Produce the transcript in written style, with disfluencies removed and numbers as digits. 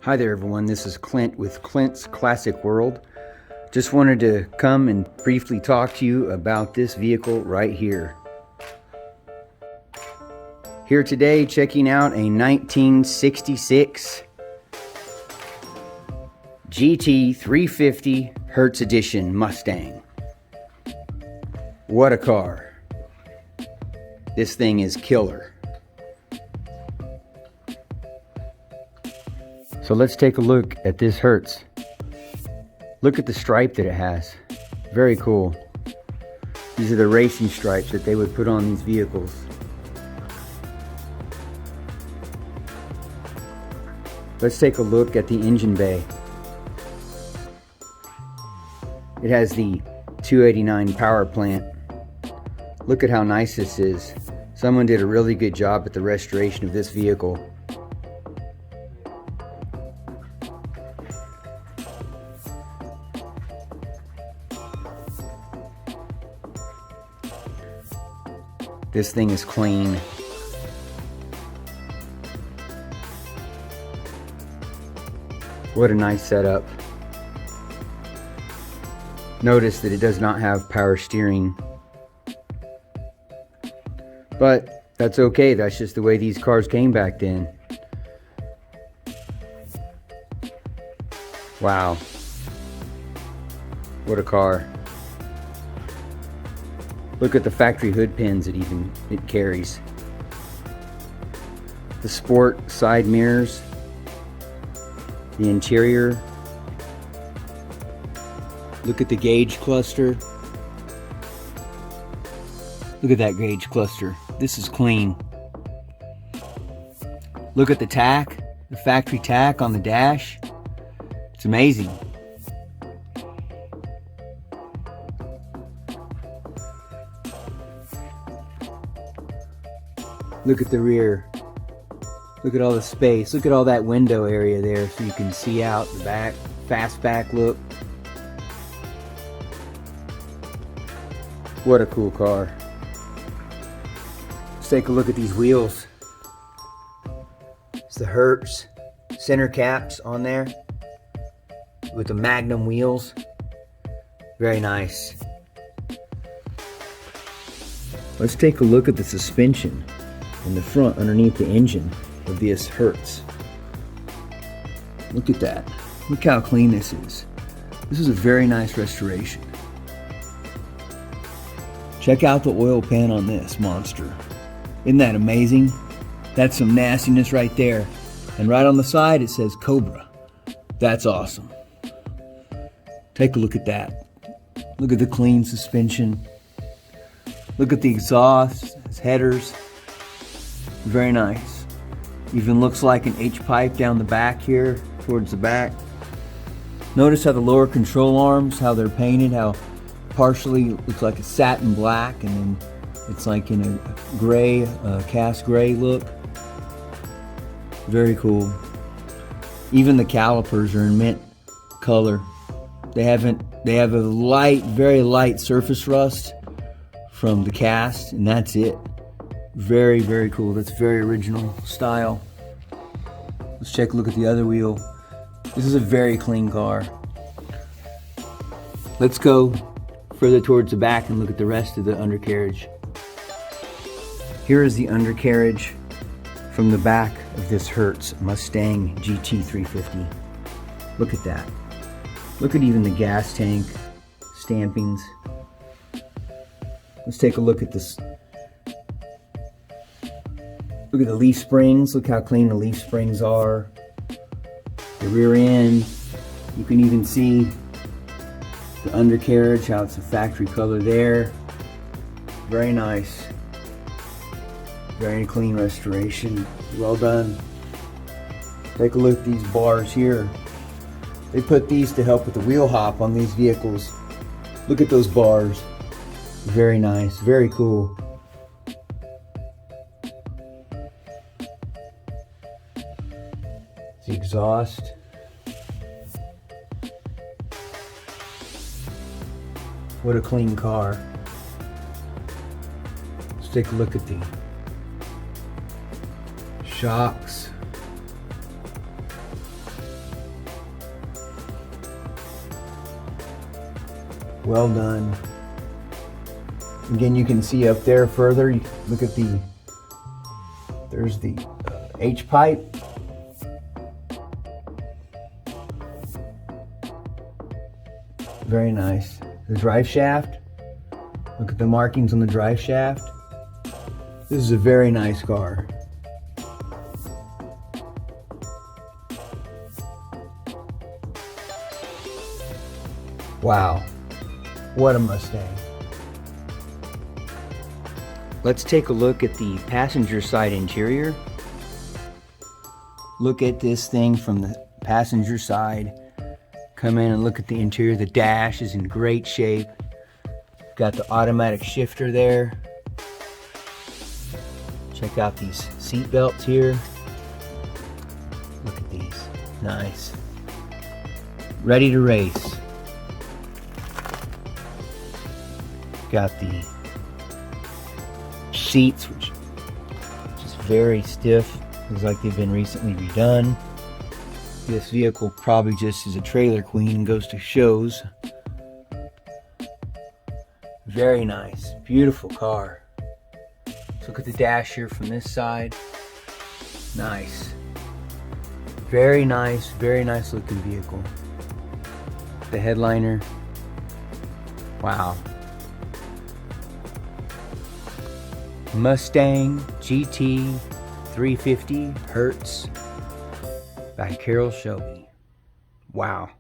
Hi there everyone, this is Clint with Clint's Classic World. Just wanted to come and briefly talk to you about this vehicle right here. Here today checking out a 1966 GT350 Hertz Edition Mustang. What a car. This thing is killer. So let's take a look at this Hertz. Look at the stripe that it has. Very cool. These are the racing stripes that they would put on these vehicles. Let's take a look at the engine bay. It has the 289 power plant. Look at how nice this is. Someone did a really good job at the restoration of this vehicle. This thing is clean. What a nice setup. Notice that it does not have power steering. But that's okay, that's just the way these cars came back then. Wow. What a car. Look at the factory hood pins it carries. The sport side mirrors. The interior. Look at the gauge cluster. Look at that gauge cluster. This is clean. Look at the tack, the factory tack on the dash. It's amazing. Look at the rear. Look at all the space. Look at all that window area there so you can see out the back. Fastback look. What a cool car. Let's take a look at these wheels. It's the Hertz center caps on there with the Magnum wheels. Very nice. Let's take a look at the suspension in the front underneath the engine of this Hertz. Look at that. Look how clean this is. This is a very nice restoration. Check out the oil pan on this monster. Isn't that amazing? That's some nastiness right there. And right on the side it says Cobra. That's awesome. Take a look at that. Look at the clean suspension. Look at the exhaust, its headers. Very nice. Even looks like an H-pipe down the back here, towards the back. Notice how the lower control arms, how they're painted, how partially looks like a satin black, and then it's like in a gray, cast gray look. Very cool. Even the calipers are in mint color. They have a light, very light surface rust from the cast, and that's it. Very, very cool. That's very original style. Let's take a look at the other wheel. This is a very clean car. Let's go further towards the back and look at the rest of the undercarriage. Here is the undercarriage from the back of this Hertz Mustang GT350. Look at that. Look at even the gas tank stampings. Let's take a look at this. Look at the leaf springs. Look how clean the leaf springs are. The rear end. You can even see the undercarriage, how it's a factory color there. Very nice. Very clean restoration. Well done. Take a look at these bars here. They put these to help with the wheel hop on these vehicles. Look at those bars. Very nice. Very cool. The exhaust. What a clean car. Let's take a look at the shocks. Well done. Again, you can see up there further, you look at there's the H pipe. Very nice. The drive shaft. Look at the markings on the drive shaft. This is a very nice car. Wow, what a Mustang. Let's take a look at the passenger side interior. Look at this thing from the passenger side. Come in and look at the interior. The dash is in great shape. Got the automatic shifter there. Check out these seat belts here. Look at these, nice. Ready to race. Got the seats, which is very stiff. Looks like they've been recently redone. This vehicle probably just is a trailer queen and goes to shows. Very nice, beautiful car. Let's look at the dash here from this side. Nice. Very nice looking vehicle. The headliner. Wow. Mustang GT350 Hertz by Shelby. Wow.